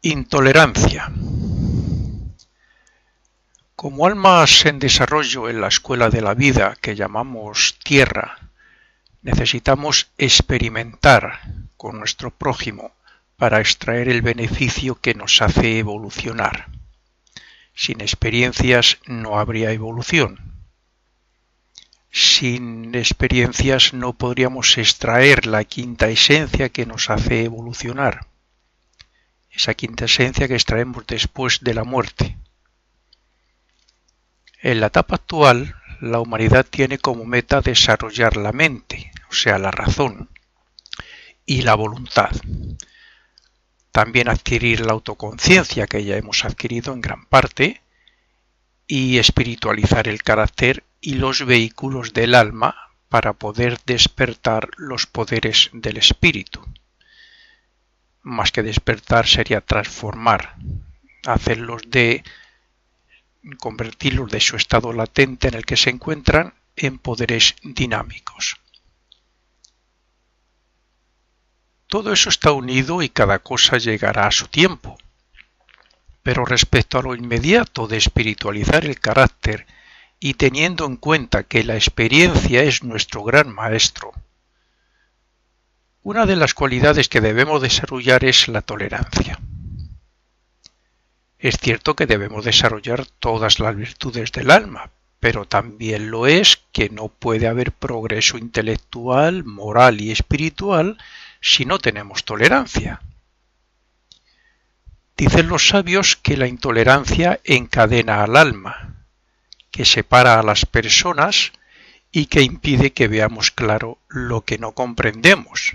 Intolerancia. Como almas en desarrollo en la escuela de la vida que llamamos Tierra, necesitamos experimentar con nuestro prójimo para extraer el beneficio que nos hace evolucionar. Sin experiencias no habría evolución. Sin experiencias no podríamos extraer la quinta esencia que nos hace evolucionar. Esa quinta esencia que extraemos después de la muerte. En la etapa actual, la humanidad tiene como meta desarrollar la mente, o sea, la razón, y la voluntad. También adquirir la autoconciencia que ya hemos adquirido en gran parte, y espiritualizar el carácter y los vehículos del alma para poder despertar los poderes del espíritu. Más que despertar sería transformar, convertirlos de su estado latente en el que se encuentran en poderes dinámicos. Todo eso está unido y cada cosa llegará a su tiempo. Pero respecto a lo inmediato de espiritualizar el carácter y teniendo en cuenta que la experiencia es nuestro gran maestro, una de las cualidades que debemos desarrollar es la tolerancia. Es cierto que debemos desarrollar todas las virtudes del alma, pero también lo es que no puede haber progreso intelectual, moral y espiritual si no tenemos tolerancia. Dicen los sabios que la intolerancia encadena al alma, que separa a las personas y que impide que veamos claro lo que no comprendemos.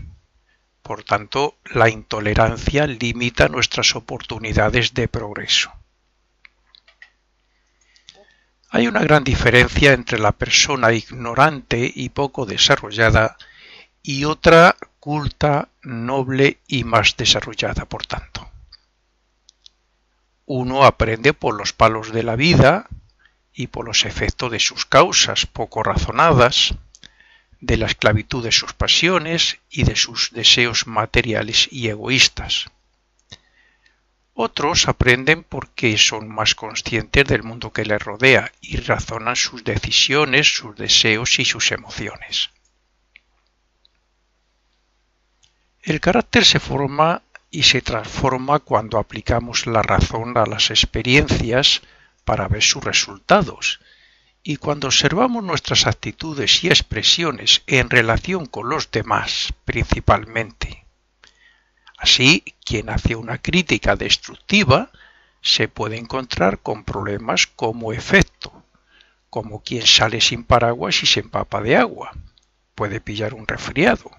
Por tanto, la intolerancia limita nuestras oportunidades de progreso. Hay una gran diferencia entre la persona ignorante y poco desarrollada y otra culta, noble y más desarrollada, por tanto. Uno aprende por los palos de la vida y por los efectos de sus causas poco razonadas, de la esclavitud de sus pasiones y de sus deseos materiales y egoístas. Otros aprenden porque son más conscientes del mundo que les rodea y razonan sus decisiones, sus deseos y sus emociones. El carácter se forma y se transforma cuando aplicamos la razón a las experiencias para ver sus resultados, y cuando observamos nuestras actitudes y expresiones en relación con los demás, principalmente. Así, quien hace una crítica destructiva se puede encontrar con problemas como efecto, como quien sale sin paraguas y se empapa de agua, puede pillar un resfriado.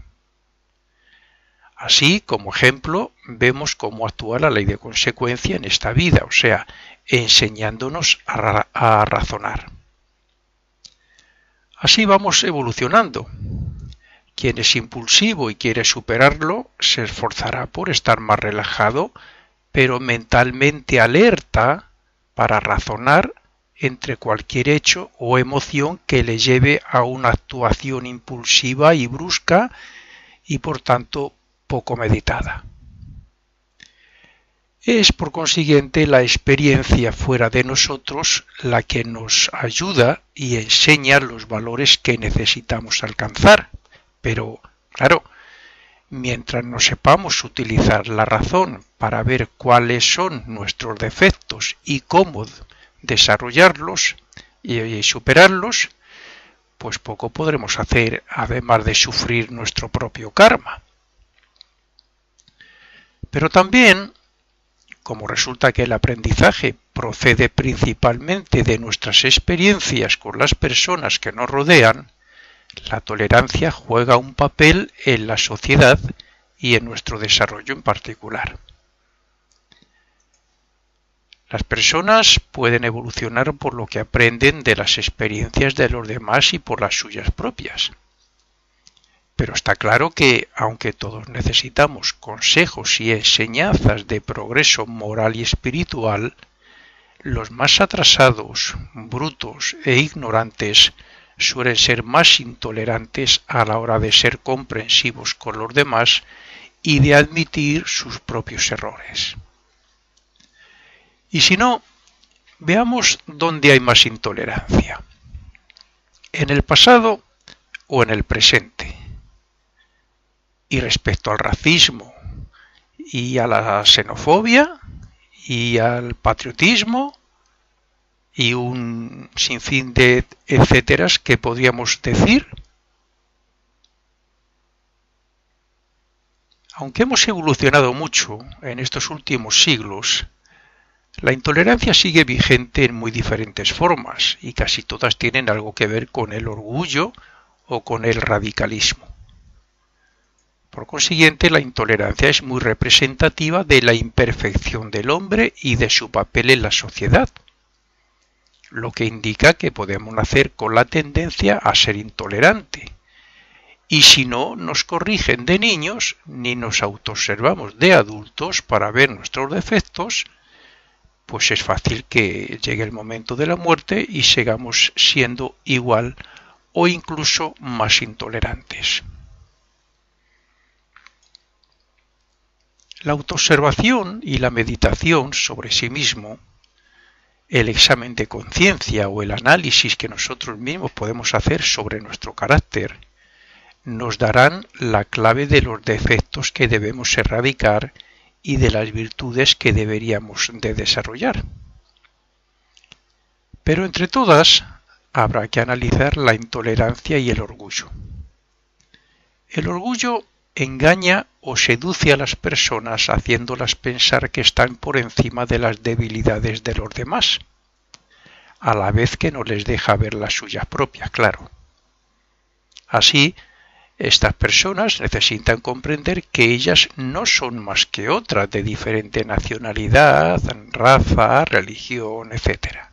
Así, como ejemplo, vemos cómo actúa la ley de consecuencia en esta vida, o sea, enseñándonos a razonar. Así vamos evolucionando. Quien es impulsivo y quiere superarlo, se esforzará por estar más relajado, pero mentalmente alerta para razonar entre cualquier hecho o emoción que le lleve a una actuación impulsiva y brusca y por tanto poco meditada. Es por consiguiente la experiencia fuera de nosotros la que nos ayuda y enseña los valores que necesitamos alcanzar. Pero, claro, mientras no sepamos utilizar la razón para ver cuáles son nuestros defectos y cómo desarrollarlos y superarlos, pues poco podremos hacer además de sufrir nuestro propio karma. Pero también, como resulta que el aprendizaje procede principalmente de nuestras experiencias con las personas que nos rodean, la tolerancia juega un papel en la sociedad y en nuestro desarrollo en particular. Las personas pueden evolucionar por lo que aprenden de las experiencias de los demás y por las suyas propias. Pero está claro que, aunque todos necesitamos consejos y enseñanzas de progreso moral y espiritual, los más atrasados, brutos e ignorantes suelen ser más intolerantes a la hora de ser comprensivos con los demás y de admitir sus propios errores. Y si no, veamos dónde hay más intolerancia, en el pasado o en el presente. Y respecto al racismo y a la xenofobia y al patriotismo y un sinfín de etcéteras que podríamos decir. Aunque hemos evolucionado mucho en estos últimos siglos, la intolerancia sigue vigente en muy diferentes formas y casi todas tienen algo que ver con el orgullo o con el radicalismo. Por consiguiente, la intolerancia es muy representativa de la imperfección del hombre y de su papel en la sociedad, lo que indica que podemos nacer con la tendencia a ser intolerante. Y si no nos corrigen de niños, ni nos autoobservamos de adultos para ver nuestros defectos, pues es fácil que llegue el momento de la muerte y sigamos siendo igual o incluso más intolerantes. La autoobservación y la meditación sobre sí mismo, el examen de conciencia o el análisis que nosotros mismos podemos hacer sobre nuestro carácter, nos darán la clave de los defectos que debemos erradicar y de las virtudes que deberíamos de desarrollar. Pero entre todas, habrá que analizar la intolerancia y el orgullo. El orgullo engaña o seduce a las personas haciéndolas pensar que están por encima de las debilidades de los demás, a la vez que no les deja ver las suyas propias, claro. Así, estas personas necesitan comprender que ellas no son más que otras de diferente nacionalidad, raza, religión, etc.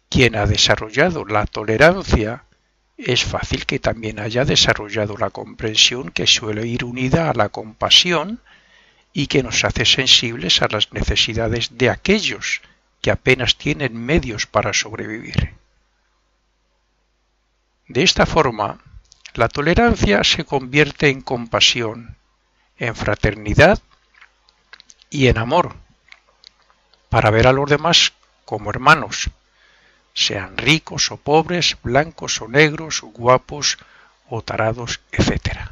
Quien ha desarrollado la tolerancia es fácil que también haya desarrollado la comprensión que suele ir unida a la compasión y que nos hace sensibles a las necesidades de aquellos que apenas tienen medios para sobrevivir. De esta forma, la tolerancia se convierte en compasión, en fraternidad y en amor, para ver a los demás como hermanos, sean ricos o pobres, blancos o negros, guapos o tarados, etc.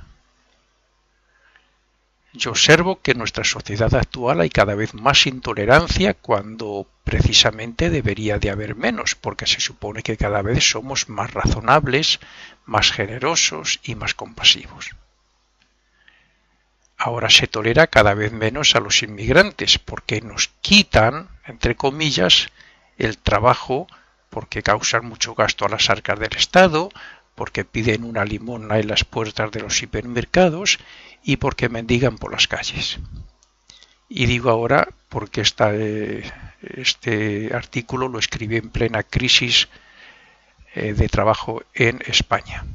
Yo observo que en nuestra sociedad actual hay cada vez más intolerancia cuando precisamente debería de haber menos, porque se supone que cada vez somos más razonables, más generosos y más compasivos. Ahora se tolera cada vez menos a los inmigrantes porque nos quitan, entre comillas, el trabajo, porque causan mucho gasto a las arcas del Estado, porque piden una limosna en las puertas de los hipermercados y porque mendigan por las calles. Y digo ahora porque este artículo lo escribí en plena crisis de trabajo en España.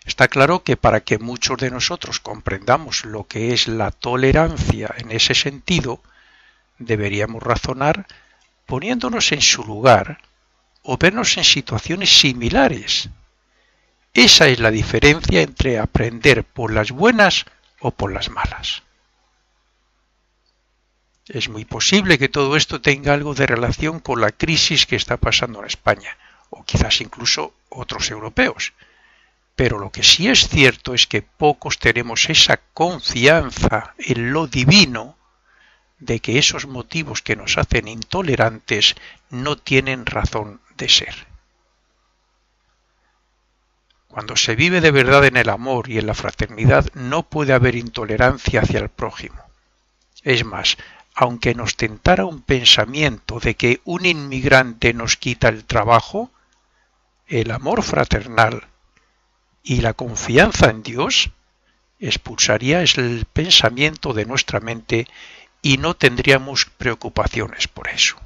Está claro que para que muchos de nosotros comprendamos lo que es la tolerancia en ese sentido, deberíamos razonar poniéndonos en su lugar o vernos en situaciones similares. Esa es la diferencia entre aprender por las buenas o por las malas. Es muy posible que todo esto tenga algo de relación con la crisis que está pasando en España, o quizás incluso otros europeos. Pero lo que sí es cierto es que pocos tenemos esa confianza en lo divino de que esos motivos que nos hacen intolerantes no tienen razón de ser. Cuando se vive de verdad en el amor y en la fraternidad, no puede haber intolerancia hacia el prójimo. Es más, aunque nos tentara un pensamiento de que un inmigrante nos quita el trabajo, el amor fraternal y la confianza en Dios expulsaría el pensamiento de nuestra mente y no tendríamos preocupaciones por eso.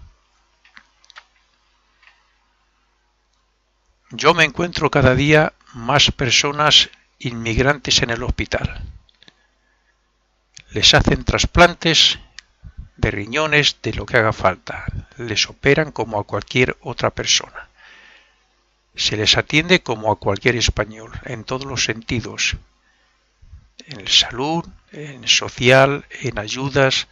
Yo me encuentro cada día más personas inmigrantes en el hospital. Les hacen trasplantes de riñones, de lo que haga falta. Les operan como a cualquier otra persona. Se les atiende como a cualquier español, en todos los sentidos. En salud, en social, en ayudas.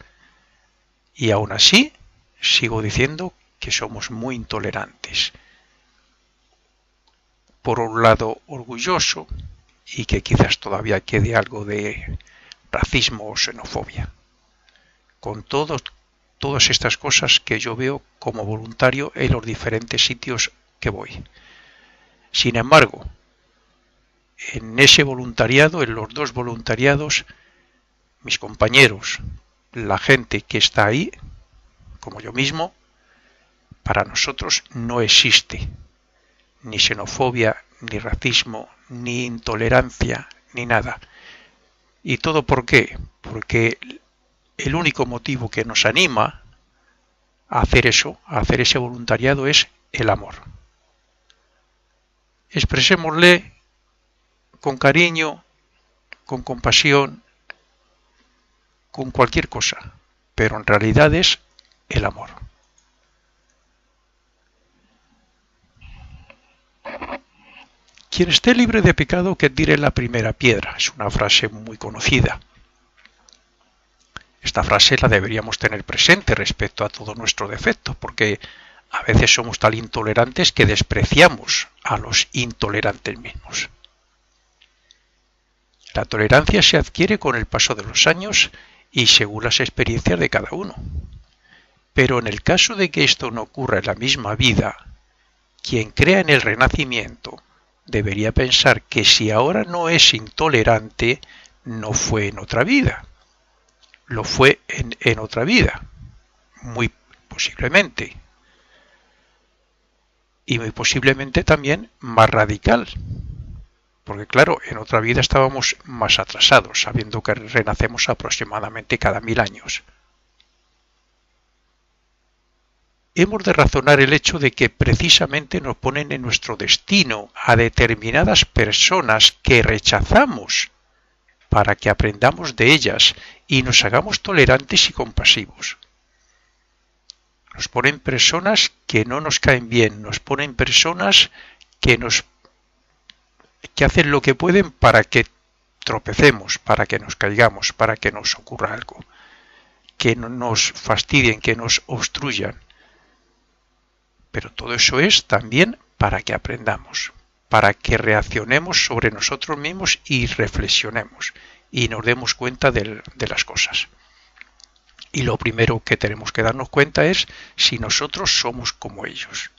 Y aún así, sigo diciendo que somos muy intolerantes. Por un lado, orgulloso, y que quizás todavía quede algo de racismo o xenofobia. Con todas estas cosas que yo veo como voluntario en los diferentes sitios que voy. Sin embargo, en ese voluntariado, en los dos voluntariados, mis compañeros, la gente que está ahí, como yo mismo, para nosotros no existe ni xenofobia, ni racismo, ni intolerancia, ni nada. ¿Y todo por qué? Porque el único motivo que nos anima a hacer eso, a hacer ese voluntariado, es el amor. Expresémosle con cariño, con compasión, con cualquier cosa, pero en realidad es el amor. Quien esté libre de pecado, que tire la primera piedra. Es una frase muy conocida. Esta frase la deberíamos tener presente respecto a todo nuestro defecto, porque a veces somos tan intolerantes que despreciamos a los intolerantes mismos. La tolerancia se adquiere con el paso de los años y según las experiencias de cada uno. Pero en el caso de que esto no ocurra en la misma vida, quien crea en el renacimiento debería pensar que si ahora no es intolerante, no fue en otra vida. Lo fue en otra vida, muy posiblemente. Y muy posiblemente también más radical. Porque claro, en otra vida estábamos más atrasados, sabiendo que renacemos aproximadamente cada 1000 años. Hemos de razonar el hecho de que precisamente nos ponen en nuestro destino a determinadas personas que rechazamos para que aprendamos de ellas y nos hagamos tolerantes y compasivos. Nos ponen personas que no nos caen bien, nos ponen personas que hacen lo que pueden para que tropecemos, para que nos caigamos, para que nos ocurra algo, que nos fastidien, que nos obstruyan. Pero todo eso es también para que aprendamos, para que reaccionemos sobre nosotros mismos y reflexionemos y nos demos cuenta de las cosas. Y lo primero que tenemos que darnos cuenta es si nosotros somos como ellos.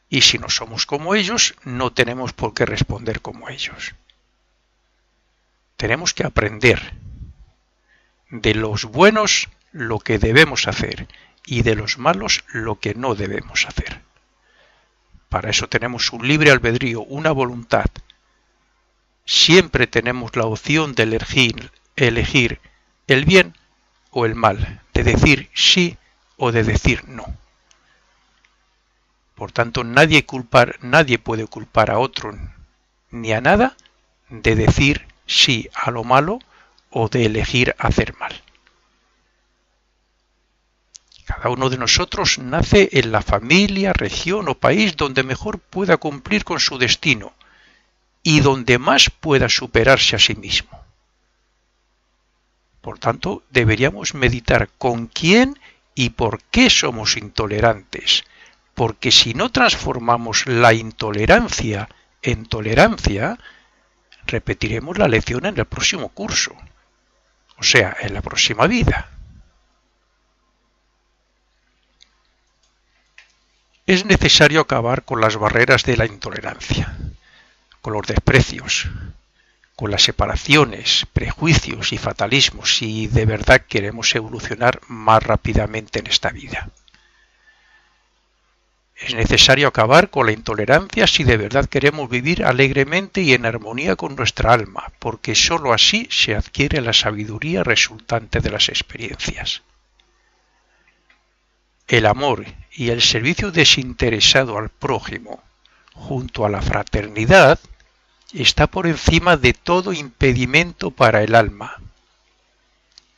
Y si no somos como ellos, no tenemos por qué responder como ellos. Tenemos que aprender de los buenos lo que debemos hacer y de los malos lo que no debemos hacer. Para eso tenemos un libre albedrío, una voluntad. Siempre tenemos la opción de elegir el bien o el mal, de decir sí o de decir no. Por tanto, nadie puede culpar a otro ni a nada de decir sí a lo malo o de elegir hacer mal. Cada uno de nosotros nace en la familia, región o país donde mejor pueda cumplir con su destino y donde más pueda superarse a sí mismo. Por tanto, deberíamos meditar con quién y por qué somos intolerantes, porque si no transformamos la intolerancia en tolerancia, repetiremos la lección en el próximo curso, o sea, en la próxima vida. Es necesario acabar con las barreras de la intolerancia, con los desprecios, con las separaciones, prejuicios y fatalismos si de verdad queremos evolucionar más rápidamente en esta vida. Es necesario acabar con la intolerancia si de verdad queremos vivir alegremente y en armonía con nuestra alma, porque sólo así se adquiere la sabiduría resultante de las experiencias. El amor y el servicio desinteresado al prójimo, junto a la fraternidad, está por encima de todo impedimento para el alma.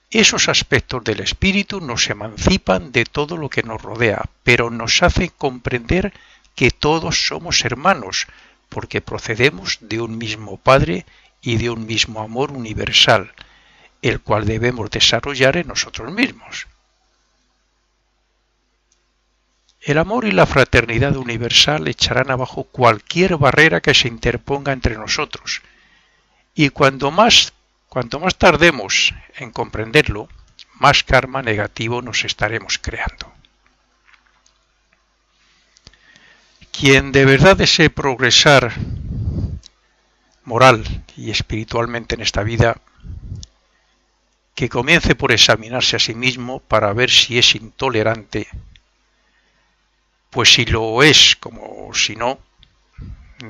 Esos aspectos del espíritu nos emancipan de todo lo que nos rodea, pero nos hacen comprender que todos somos hermanos, porque procedemos de un mismo Padre y de un mismo amor universal, el cual debemos desarrollar en nosotros mismos. El amor y la fraternidad universal echarán abajo cualquier barrera que se interponga entre nosotros. Y cuanto más tardemos en comprenderlo, más karma negativo nos estaremos creando. Quien de verdad desee progresar moral y espiritualmente en esta vida, que comience por examinarse a sí mismo para ver si es intolerante, pues si lo es como si no,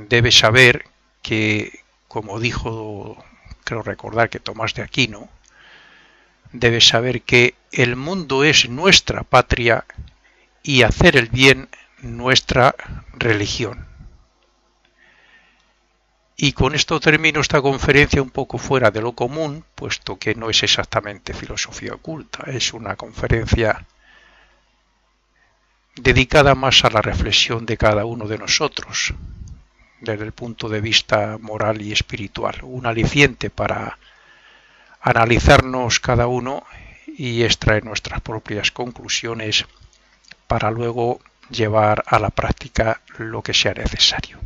debe saber que, como dijo, creo recordar que Tomás de Aquino, debe saber que el mundo es nuestra patria y hacer el bien nuestra religión. Y con esto termino esta conferencia un poco fuera de lo común, puesto que no es exactamente filosofía oculta, es una conferencia dedicada más a la reflexión de cada uno de nosotros, desde el punto de vista moral y espiritual, un aliciente para analizarnos cada uno y extraer nuestras propias conclusiones para luego llevar a la práctica lo que sea necesario.